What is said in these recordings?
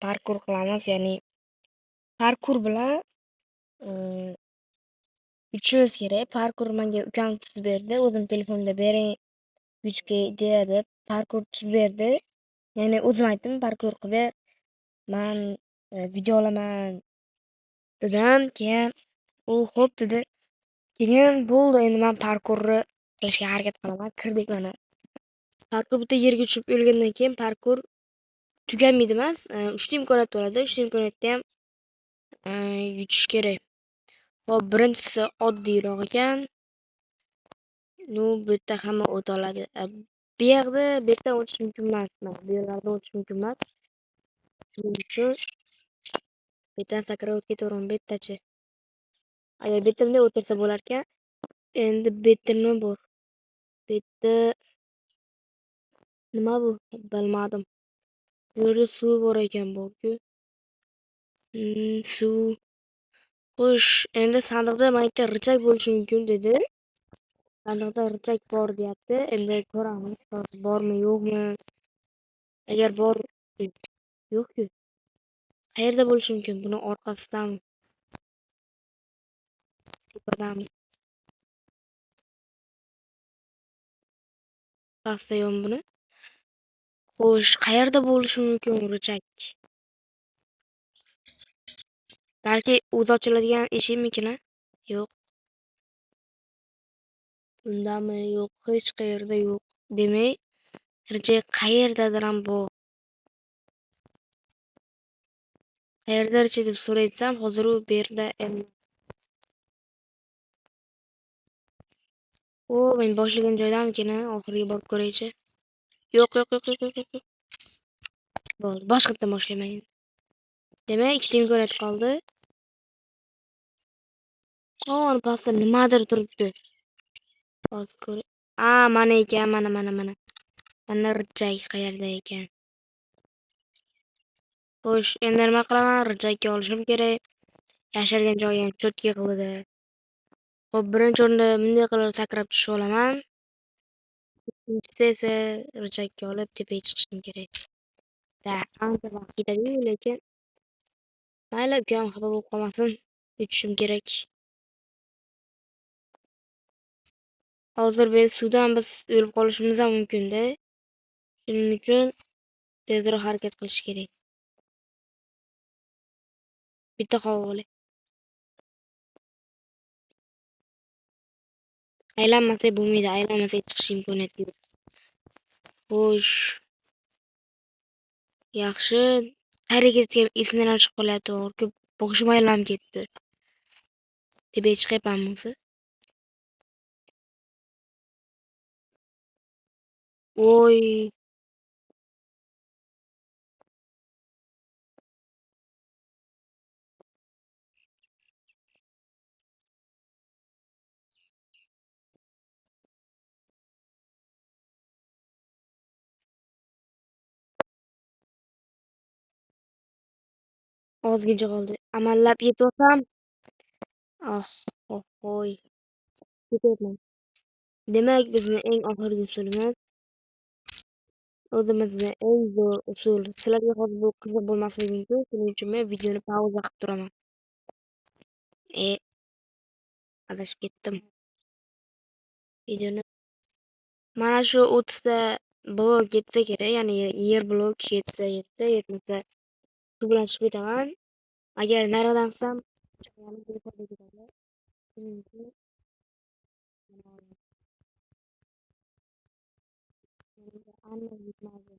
parkur qilamiz. Ya'ni parkur bilan uchishimiz kerak. Parkur menga ukam tuzib berdi. O'zim telefonda bering YouTube'ga ideya deb parkur tuzib berdi. Ya'ni o'zim aytdim, parkur qilib ber. Men video olaman dedim. Keyin u xo'p dedi. Keyin bo'ldi, endi men parkurni qilishga harakat qilaman. Kirdik mana. Parkur bitta yerga tushib o'lgandan keyin parkur tugamaydi emas. 3 ta imkoniyat bo'ladi. 3 ta imkoniyatda ham yutish kerak. Hop, birinchisi oddiyroq ekan. Bu yerda hamma o'ta oladi. Bu yerdan o'tish mumkin emas. Bu yerlardan o'tish mumkin emas. Shuning uchun bu yerdan sakrab o'tib ketaveramiz. Bu yerdachi. Agar bu yerda bunday o'tirsa bo'lar ekan. Endi bu yerda nima bor? Bu yerda nima bu? Bilmadim. Bu yerda suv bor ekan bu-ku. Suv. Xo'sh, endi sandiqda mayda richak bo'lishi mumkin dedi. Sandiqda richak bor deyapti. Endi ko'ramiz, bormi, yo'qmi? Agar bor, yo'q-ku. Qayerda bo'lishi mumkin? Buni orqasidami? Tepadami? Pastda yo'qmi buni? Xo'sh, qayerda bo'lishi mumkin richak? Balki o'zi ochiladigan eshikmikin? Yo'q. Bundami? Yo'q, hech qayerda yo'q. Demak, richak qayerdadir ham bor. Qayerda richak deb so'raysam, hozir u bu yerda men boshlagan joydamikin? Oxiriga borib ko'raychi. Yo'q. Bo'ldi, boshqa yerdan boshlayman. Demak, ikkita imkoniyat qoldi. Qon pastda nimadir turibdi. Hozir ko'r. Mana ekan, mana. Mana richak qayerda ekan? Xo'sh, endi nima qilaman? Richakka olishim kerak. Yashirilgan joyi ham cho'tka qildi. Xo'p, birinchi o'rinda bunday qilib sakrab tushib olaman. Ikkinchisi esa richakka olib tepaga chiqishim kerak. Ancha vaqt ketadi-yu, lekin mayli, ukam xafa bo'lib qolmasin. Yutishim kerak. Hozir biz suvdan o'lib qolishimiz ham mumkin-da. Shuning uchun tezroq harakat qilish kerak. Bitta havo olay. Aylanmasak bo'lmaydi. Aylanmasak chiqish imkoniyati yo'q. Xo'sh. Yaxshi. Qayerga ketgan esimdan chiqib qolyapti. Boshim aylanib ketdi. Tepaga chiqyapmanmi o'zi? Voy. Ozgincha qoldi. Amallab yetyapsam. Voy. Ketyapman. Demak, bizni eng oxirgi usulimiz o'zimizni eng zo'r usul. Sizlarga hozir bu qiziq bo'lmasligi mumkin, shuning uchun men videoni pauza qilib turaman. Adashib ketdim. Videoni mana shu 30 ta blok yetsa kerak, ya'ni yer blok yetsa, yetmasa shu bilan chiqib ketaman. Agar naridan qilsam, chiqarim telefonda ketadi. Shuning uchun yetmadi.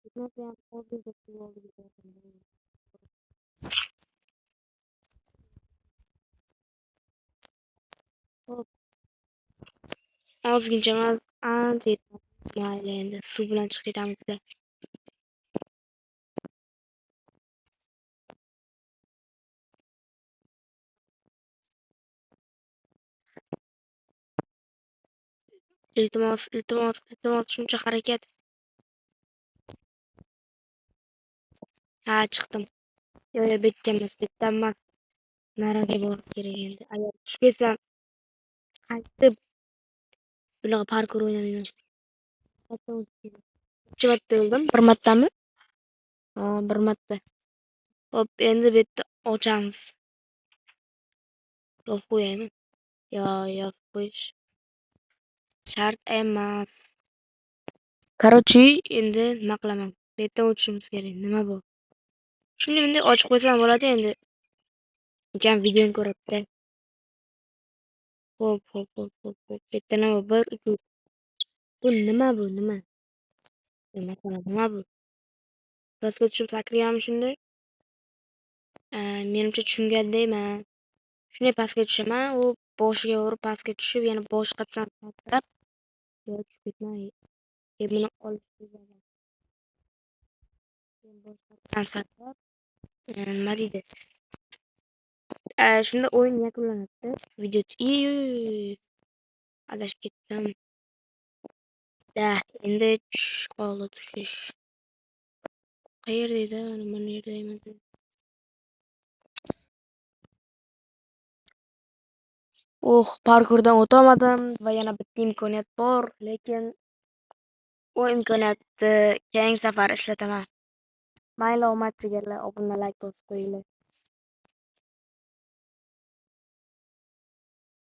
Yetmasa ham ozgincha suv olib ketaman. Hop. Ozgincha emas, ancha yetmadi. Mayli, endi suv bilan chiqib ketamiz-da. Iltimos, shuncha harakat. Chiqdim. Yo'q, bitta emas. Nariga borib kerak endi. Agar tushib ketsam, qaytib bunaqa parkur o'ynamayman. Necha marta o'ldim? Bir martami? Bir marta. Hop, endi bu yerda ochamiz. Yopib qo'yaymi? Yopib qo'yish shart emas. Короче, endi nima qilaman? Bu yerdan o'tishimiz kerak. Nima bu? Shuni bunday ochib qo'ysam bo'ladi endi. Ukam videoni ko'radi-da. Hop. Bu yerda nima? 1, 2. Bu nima bu? Nima? Masalan, nima bu? Pastga tushib sakrayapmi shunday? Menimcha tushungandayman. Shunday pastga tushaman, u boshiga urib pastga tushib, yana boshqatdan sakrab, tushib ketmay. Buni olish boshqatdan sakrab, nima deydi? Shunda o'yin yakunlanadi. Video adashib ketdim. Endi tushish qoldi, tushish. Qayerda edi? Mana bu yerdayman. Parkurdan o'tolmadim va yana bitta imkoniyat bor, lekin u imkoniyatni keyingi safar ishlataman. Mayli, omad chigarlar, obuna, layk bosib qo'yinglar.